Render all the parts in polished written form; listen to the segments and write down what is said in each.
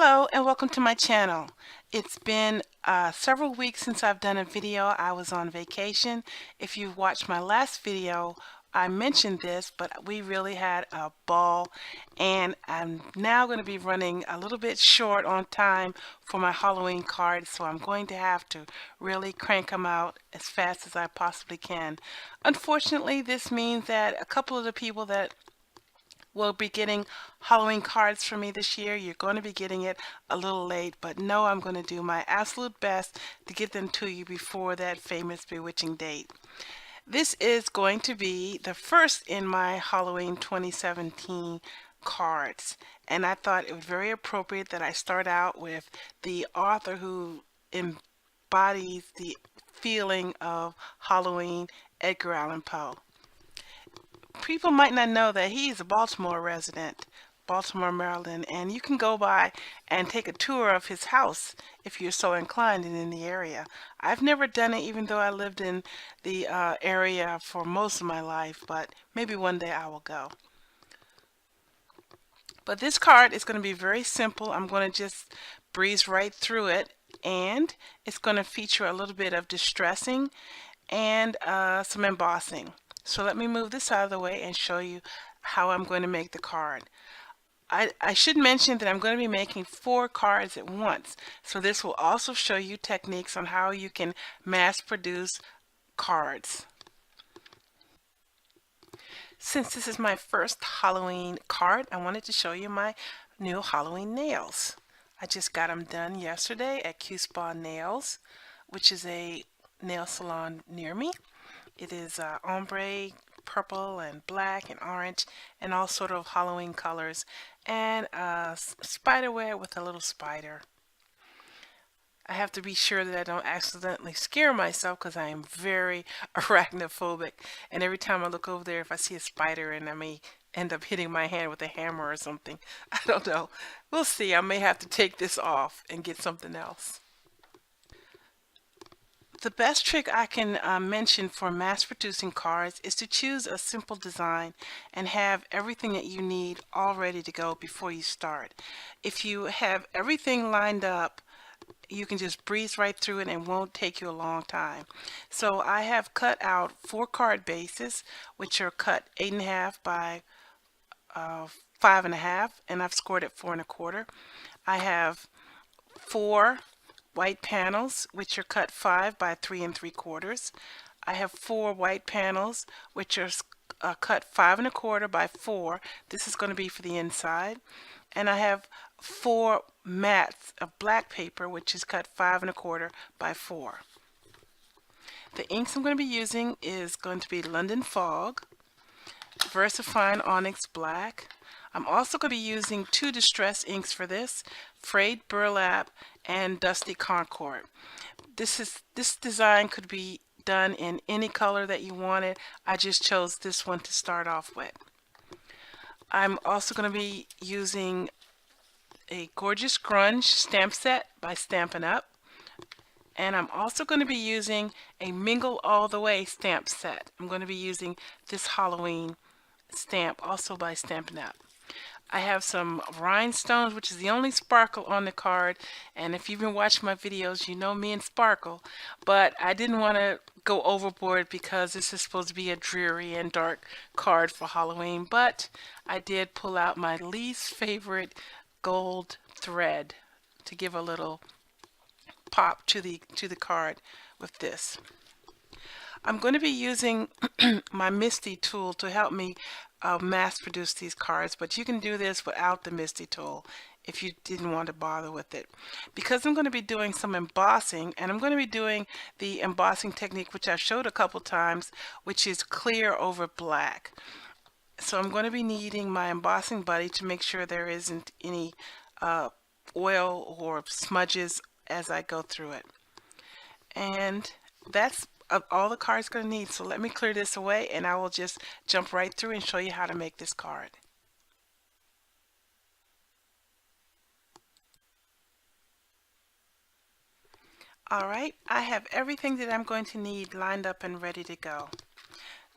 Hello and welcome to my channel. It's been several weeks since I've done a video. I was on vacation. If you've watched my last video, I mentioned this, but we really had a ball, and I'm now going to be running a little bit short on time for my Halloween cards, so I'm going to have to really crank them out as fast as I possibly can. Unfortunately, this means that a couple of the people that will be getting Halloween cards from me this year, you're going to be getting it a little late, but no, I'm going to do my absolute best to get them to you before that famous bewitching date. This is going to be the first in my Halloween 2017 cards, and I thought it was very appropriate that I start out with the author who embodies the feeling of Halloween, Edgar Allan Poe. People might not know that he's a Baltimore resident, Baltimore, Maryland, and you can go by and take a tour of his house if you're so inclined and in the area. I've never done it, even though I lived in the area for most of my life, but maybe one day I will go. But this card is going to be very simple. I'm going to just breeze right through it, and it's going to feature a little bit of distressing and some embossing. So let me move this out of the way and show you how I'm going to make the card. I should mention that I'm going to be making 4 cards at once. So this will also show you techniques on how you can mass produce cards. Since this is my first Halloween card, I wanted to show you my new Halloween nails. I just got them done yesterday at Q-Spa Nails, which is a nail salon near me. It is ombre, purple, and black, and orange, and all sort of Halloween colors, and spider web with a little spider. I have to be sure that I don't accidentally scare myself because I am very arachnophobic, and every time I look over there, if I see a spider, and I may end up hitting my hand with a hammer or something. I don't know. We'll see. I may have to take this off and get something else. The best trick I can mention for mass producing cards is to choose a simple design and have everything that you need all ready to go before you start. If you have everything lined up, you can just breeze right through it and it won't take you a long time. So I have cut out 4 card bases, which are cut 8.5 by 5.5, and I've scored at 4 1/4. I have 4 white panels, which are cut 5 by 3 3/4. I have 4 white panels, which are cut 5 1/4 by 4. This is going to be for the inside. And I have 4 mats of black paper, which is cut 5 1/4 by 4. The inks I'm going to be using is going to be London Fog, Versafine Onyx Black. I'm also going to be using 2 distress inks for this, Frayed Burlap and Dusty Concord. This design could be done in any color that you wanted. I just chose this one to start off with. I'm also going to be using a Gorgeous Grunge stamp set by Stampin Up. And I'm also going to be using a Mingle All the Way stamp set. I'm going to be using this Halloween stamp also by Stampin Up. I have some Rhinestones, which is the only sparkle on the card, and if you've been watching my videos, you know me and sparkle, but I didn't want to go overboard because this is supposed to be a dreary and dark card for Halloween, but I did pull out my least favorite gold thread to give a little pop to the card with this. I'm going to be using my Misty tool to help me mass produce these cards, but you can do this without the Misty tool if you didn't want to bother with it. Because I'm going to be doing some embossing, and I'm going to be doing the embossing technique which I've showed a couple times, which is clear over black. So I'm going to be needing my embossing buddy to make sure there isn't any oil or smudges as I go through it. And that's all the card's going to need. So let me clear this away and I will just jump right through and show you how to make this card. Alright, I have everything that I'm going to need lined up and ready to go.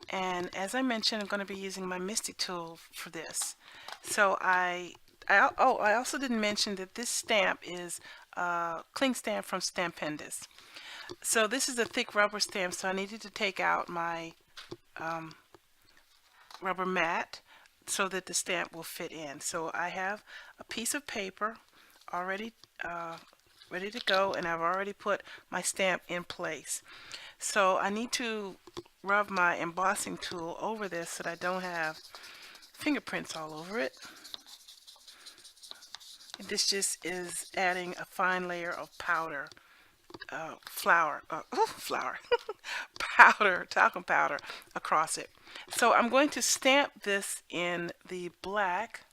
And as I mentioned, I'm going to be using my Misty tool for this. So I I also didn't mention that this stamp is cling stamp from Stampendous. So this is a thick rubber stamp, so I needed to take out my rubber mat so that the stamp will fit in. So I have a piece of paper already ready to go, and I've already put my stamp in place. So I need to rub my embossing tool over this so that I don't have fingerprints all over it. And this just is adding a fine layer of powder, powder, talcum powder across it. So I'm going to stamp this in the black.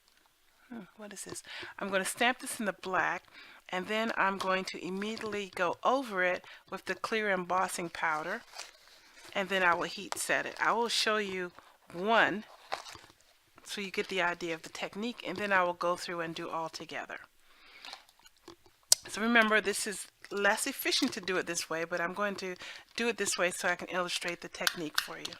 What is this? I'm going to stamp this in the black, and then I'm going to immediately go over it with the clear embossing powder, and then I will heat set it. I will show you one so you get the idea of the technique, and then I will go through and do all together. So remember, this is less efficient to do it this way, but I'm going to do it this way so I can illustrate the technique for you.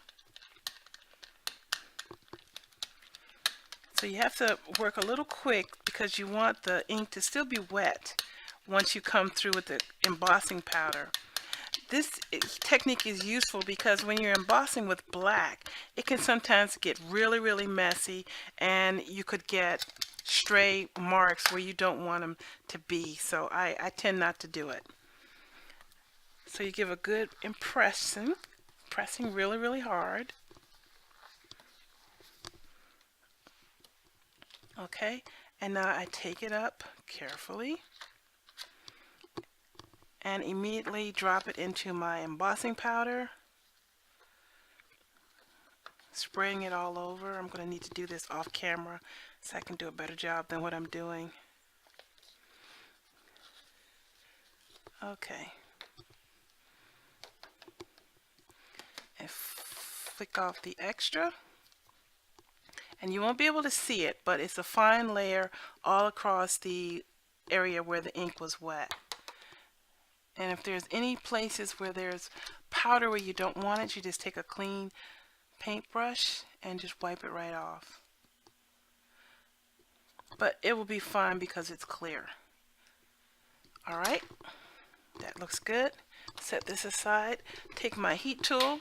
So you have to work a little quick because you want the ink to still be wet once you come through with the embossing powder. This technique is useful because when you're embossing with black, it can sometimes get really messy, and you could get stray marks where you don't want them to be. So I tend not to do it. So you give a good impression, pressing really hard. Okay, and now I take it up carefully and immediately drop it into my embossing powder, spraying it all over. I'm going to need to do this off camera so I can do a better job than what I'm doing. Okay. And flick off the extra. And you won't be able to see it, but it's a fine layer all across the area where the ink was wet. And if there's any places where there's powder where you don't want it, you just take a clean paintbrush and just wipe it right off. But it will be fine because it's clear. Alright, that looks good. Set this aside. Take my heat tool,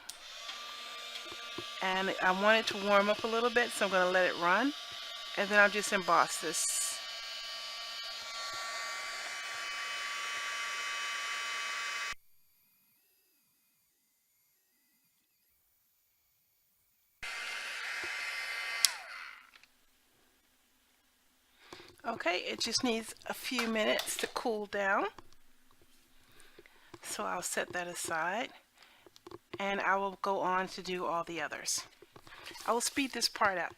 and I want it to warm up a little bit, so I'm going to let it run, and then I'll just emboss this. Okay, it just needs a few minutes to cool down, so I'll set that aside, and I will go on to do all the others. I will speed this part up.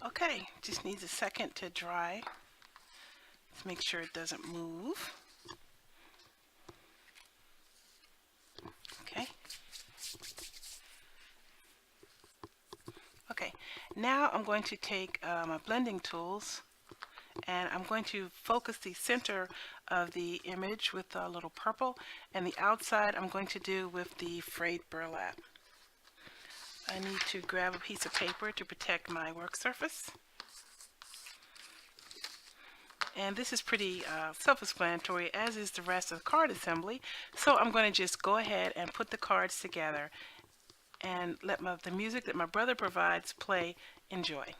Okay, just needs a second to dry. Let's make sure it doesn't move. Okay. Okay, now I'm going to take my blending tools, and I'm going to focus the center of the image with a little purple, and the outside I'm going to do with the frayed burlap. I need to grab a piece of paper to protect my work surface. And this is pretty self-explanatory, as is the rest of the card assembly. So I'm going to just go ahead and put the cards together and let the music that my brother provides play. Enjoy.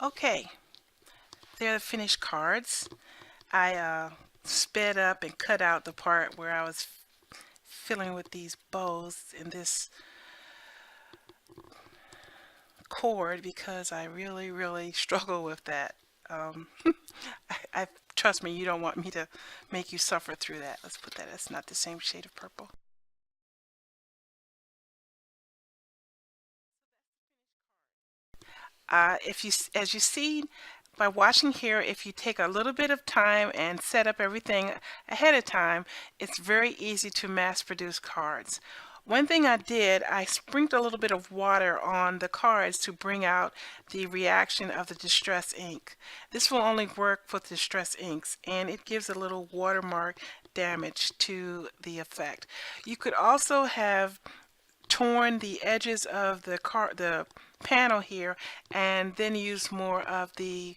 Okay, they're the finished cards. I sped up and cut out the part where I was filling with these bows in this cord because I really struggle with that. I trust me, you don't want me to make you suffer through that. Let's put that, it's not the same shade of purple. As you see by watching here, if you take a little bit of time and set up everything ahead of time, it's very easy to mass produce cards. One thing I did, I sprinkled a little bit of water on the cards to bring out the reaction of the distress ink. This will only work with distress inks, and it gives a little watermark damage to the effect. You could also have torn the edges of the panel here and then use more of the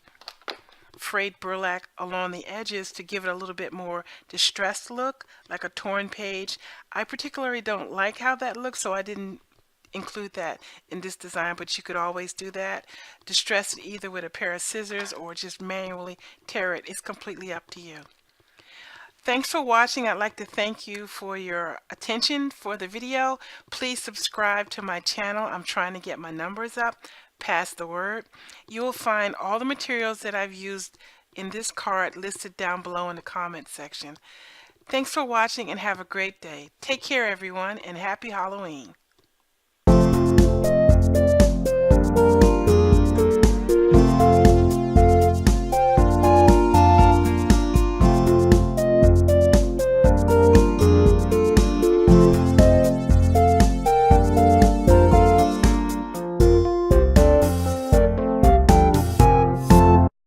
frayed burlap along the edges to give it a little bit more distressed look, like a torn page. I particularly don't like how that looks, so I didn't include that in this design, but you could always do that. Distress it either with a pair of scissors or just manually tear it. It's completely up to you. Thanks for watching. I'd like to thank you for your attention for the video. Please subscribe to my channel. I'm trying to get my numbers up. Pass the word. You will find all the materials that I've used in this card listed down below in the comment section. Thanks for watching and have a great day. Take care, everyone, and happy Halloween.